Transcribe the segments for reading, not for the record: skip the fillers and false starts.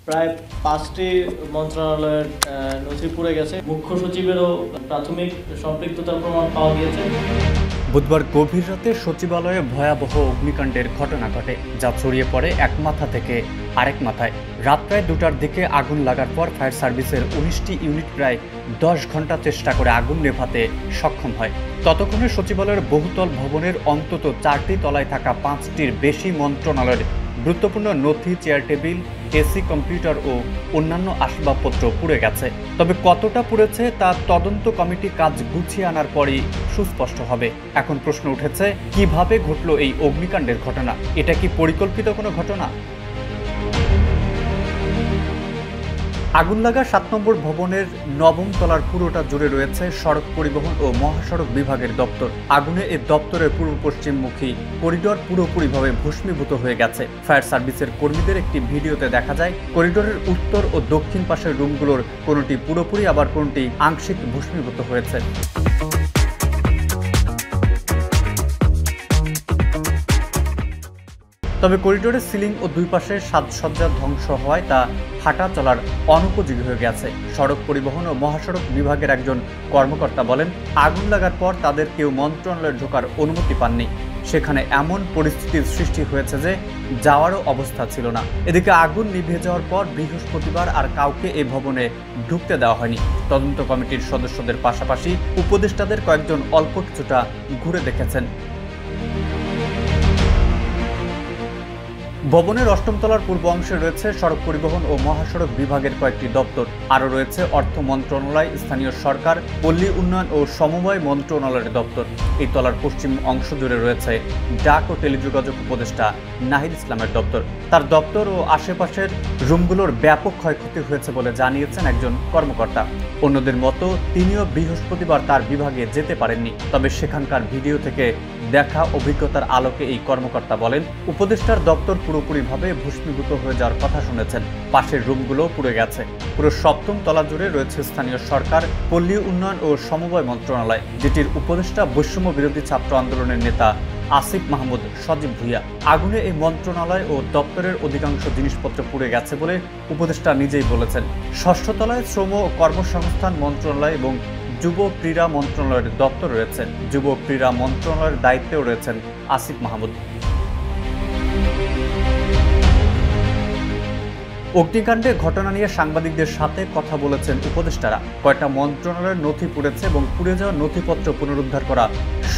প্রায় 5টি মন্ত্রণালয়ের নথি পুড়ে গেছে। মুখ্য সচিবেরও প্রাথমিক সম্পৃক্ততার প্রমাণ পাওয়া গিয়েছে। বুধবার গভীর রাতে সচিবালয়ে ভয়াবহ অগ্নিকাণ্ডের ঘটনা ঘটে, যা ছড়িয়ে পড়ে এক মাথা থেকে আরেক মাথায়। রাত প্রায় 2টার দিকে আগুন লাগার পর ফায়ার সার্ভিসের 19টি ইউনিট প্রায় 10 ঘন্টা চেষ্টা করে আগুন নেভাতে সক্ষম হয়। ততক্ষণে সচিবালয়ের বহুতল ভবনের অন্তত 4টি তলায় থাকা 5টির বেশি মন্ত্রণালয়ের গুরুত্বপূর্ণ নথি, চেয়ার টেবিল, এসি, কম্পিউটার ও অন্যান্য আসবাবপত্র পুড়ে গেছে। তবে কতটা পুড়েছে তা তদন্ত কমিটি কাজ গুছিয়ে আনার পরই সুস্পষ্ট হবে। এখন প্রশ্ন উঠেছে, কিভাবে ঘটল এই অগ্নিকাণ্ডের ঘটনা? এটা কি পরিকল্পিত কোনো ঘটনা? আগুন লাগা 7 নম্বর ভবনের 9ম তলার পুরোটা জুড়ে রয়েছে সড়ক পরিবহন ও মহাসড়ক বিভাগের দপ্তর। আগুনে এই দপ্তরের পূর্ব পশ্চিমমুখী করিডোর পুরোপুরিভাবে ভস্মীভূত হয়ে গেছে। ফায়ার সার্ভিসের কর্মীদের একটি ভিডিওতে দেখা যায়, করিডোরের উত্তর ও দক্ষিণ পাশের রুমগুলোর কোনোটি পুরোপুরি, আবার কোনোটি আংশিক ভস্মীভূত হয়েছে। তবে করিডোরের সিলিং ও দুই পাশের সাজসজ্জা ধ্বংস হওয়ায় তা হাঁটা চলার অনুপযোগী হয়ে গেছে। সড়ক পরিবহন ও মহাসড়ক বিভাগের একজন কর্মকর্তা বলেন, আগুন লাগার পর তাদের কেউ মন্ত্রণালয়ে ঢোকার অনুমতি পাননি। সেখানে এমন পরিস্থিতির সৃষ্টি হয়েছে যে যাওয়ারও অবস্থা ছিল না। এদিকে আগুন নিভে যাওয়ার পর বৃহস্পতিবার আর কাউকে এই ভবনে ঢুকতে দেওয়া হয়নি। তদন্ত কমিটির সদস্যদের পাশাপাশি উপদেষ্টাদের কয়েকজন অল্প কিছুটা ঘুরে দেখেছেন। ভবনের 8ম তলার পূর্ব অংশে রয়েছে সড়ক পরিবহন ও মহাসড়ক বিভাগের কয়েকটি দপ্তর। আরও রয়েছে অর্থ মন্ত্রণালয়, স্থানীয় সরকার, পল্লী উন্নয়ন ও সমবায় মন্ত্রণালয়ের দপ্তর। এই তলার পশ্চিম অংশ জুড়ে রয়েছে ডাক ও টেলিযোগাযোগ উপদেষ্টা নাহিদ ইসলামের দপ্তর। তার দপ্তর ও আশেপাশের রুমগুলোর ব্যাপক ক্ষয়ক্ষতি হয়েছে বলে জানিয়েছেন একজন কর্মকর্তা। অন্যদের মতো তিনিও বৃহস্পতিবার তার বিভাগে যেতে পারেননি। তবে সেখানকার ভিডিও থেকে দেখা অভিজ্ঞতার আলোকে এই কর্মকর্তা বলেন, উপদেষ্টার দপ্তর পুরোপুরিভাবে ভস্মীভূত হয়ে যাওয়ার কথা শুনেছেন। পাশের রুমগুলো পুড়ে গেছে। পুরো 7ম তলা জুড়ে রয়েছে স্থানীয় সরকার, পল্লী উন্নয়ন ও সমবায় মন্ত্রণালয়, যেটির উপদেষ্টা বৈষম্য বিরোধী ছাত্র আন্দোলনের নেতা আসিফ মাহমুদ সজীব ভুইয়া। আগুনে এই মন্ত্রণালয় ও দপ্তরের অধিকাংশ জিনিসপত্র পুড়ে গেছে বলে উপদেষ্টা নিজেই বলেছেন। 6ষ্ঠ তলায় শ্রম ও কর্মসংস্থান মন্ত্রণালয় এবং যুব ক্রীড়া মন্ত্রণালয়ের দপ্তর রয়েছে। যুব ক্রীড়া মন্ত্রণালয়ের দায়িত্বেও রয়েছেন আসিফ মাহমুদ। অগ্নিকাণ্ডে ঘটনা নিয়ে সাংবাদিকদের সাথে কথা বলেছেন উপদেষ্টারা। কয়েকটা মন্ত্রণালয়ের নথি পুড়েছে এবং পুড়ে যাওয়া নথিপত্র পুনরুদ্ধার করা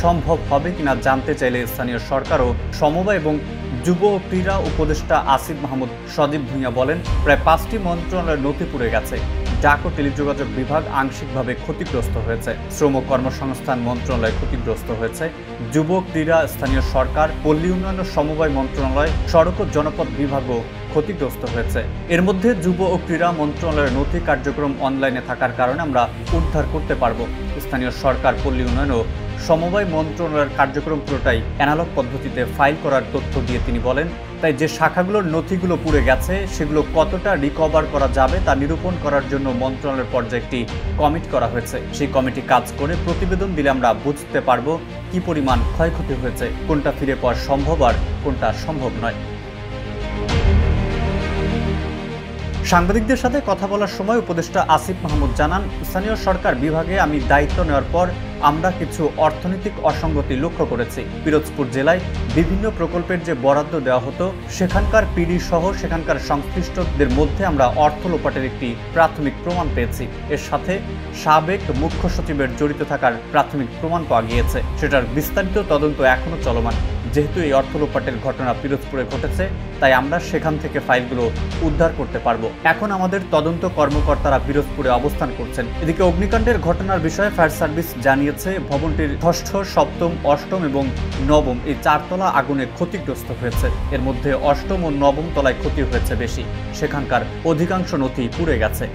সম্ভব হবে কিনা জানতে চাইলে স্থানীয় সরকার ও সমবায় এবং যুব ও ক্রীড়া উপদেষ্টা আসিফ মাহমুদ সজীব ভুইয়া বলেন, প্রায় 5টি মন্ত্রণালয়ের নথি পুড়ে গেছে। ডাক ও টেলিযোগাযোগ বিভাগ আংশিকভাবে ক্ষতিগ্রস্ত হয়েছে। শ্রম কর্মসংস্থান মন্ত্রণালয় ক্ষতিগ্রস্ত হয়েছে। যুব ক্রীড়া, স্থানীয় সরকার, পল্লী উন্নয়ন ও সমবায় মন্ত্রণালয়, সড়ক ও জনপথ বিভাগও ক্ষতিগ্রস্ত হয়েছে। এর মধ্যে যুব ও ক্রীড়া মন্ত্রণালয়ের নথি কার্যক্রম অনলাইনে থাকার কারণে আমরা উদ্ধার করতে পারব। স্থানীয় সরকার, পল্লী উন্নয়ন ও সমবায় মন্ত্রণালয়ের কার্যক্রম পুরোটাই অ্যানালগ পদ্ধতিতে ফাইল করার তথ্য দিয়ে তিনি বলেন, তাই যে শাখাগুলোর নথিগুলো পুড়ে গেছে সেগুলো কতটা রিকভার করা যাবে তা নিরূপণ করার জন্য মন্ত্রণালয়ের পর্যায়ে একটি কমিটি করা হয়েছে। সেই কমিটি কাজ করে প্রতিবেদন দিলে আমরা বুঝতে পারবো কি পরিমাণ ক্ষয়ক্ষতি হয়েছে, কোনটা ফিরে পাওয়া সম্ভব আর কোনটা সম্ভব নয়। সাংবাদিকদের সাথে কথা বলার সময় উপদেষ্টা আসিফ মাহমুদ জানান, স্থানীয় সরকার বিভাগে আমি দায়িত্ব নেওয়ার পর আমরা কিছু অর্থনৈতিক অসঙ্গতি লক্ষ্য করেছি। পিরোজপুর জেলায় বিভিন্ন প্রকল্পের যে বরাদ্দ দেওয়া হতো সেখানকার পিডি সহ সেখানকার সংশ্লিষ্টদের মধ্যে আমরা অর্থ লোপাটের একটি প্রাথমিক প্রমাণ পেয়েছি। এর সাথে সাবেক মুখ্য সচিবের জড়িত থাকার প্রাথমিক প্রমাণ পাওয়া গিয়েছে। সেটার বিস্তারিত তদন্ত এখনো চলমান। যেহেতু এই অর্থ লোপাটের ঘটনা পিরোজপুরে ঘটেছে, তাই আমরা সেখান থেকে ফাইলগুলো উদ্ধার করতে পারবো। এখন আমাদের তদন্ত কর্মকর্তারা পিরোজপুরে অবস্থান করছেন। এদিকে অগ্নিকাণ্ডের ঘটনার বিষয়ে ফায়ার সার্ভিস জানিয়েছে, ভবনটির 6ষ্ঠ, 7ম, 8ম এবং 9ম এই 4 তলা আগুনে ক্ষতিগ্রস্ত হয়েছে। এর মধ্যে 8ম ও 9ম তলায় ক্ষতি হয়েছে বেশি। সেখানকার অধিকাংশ নথি পুড়ে গেছে।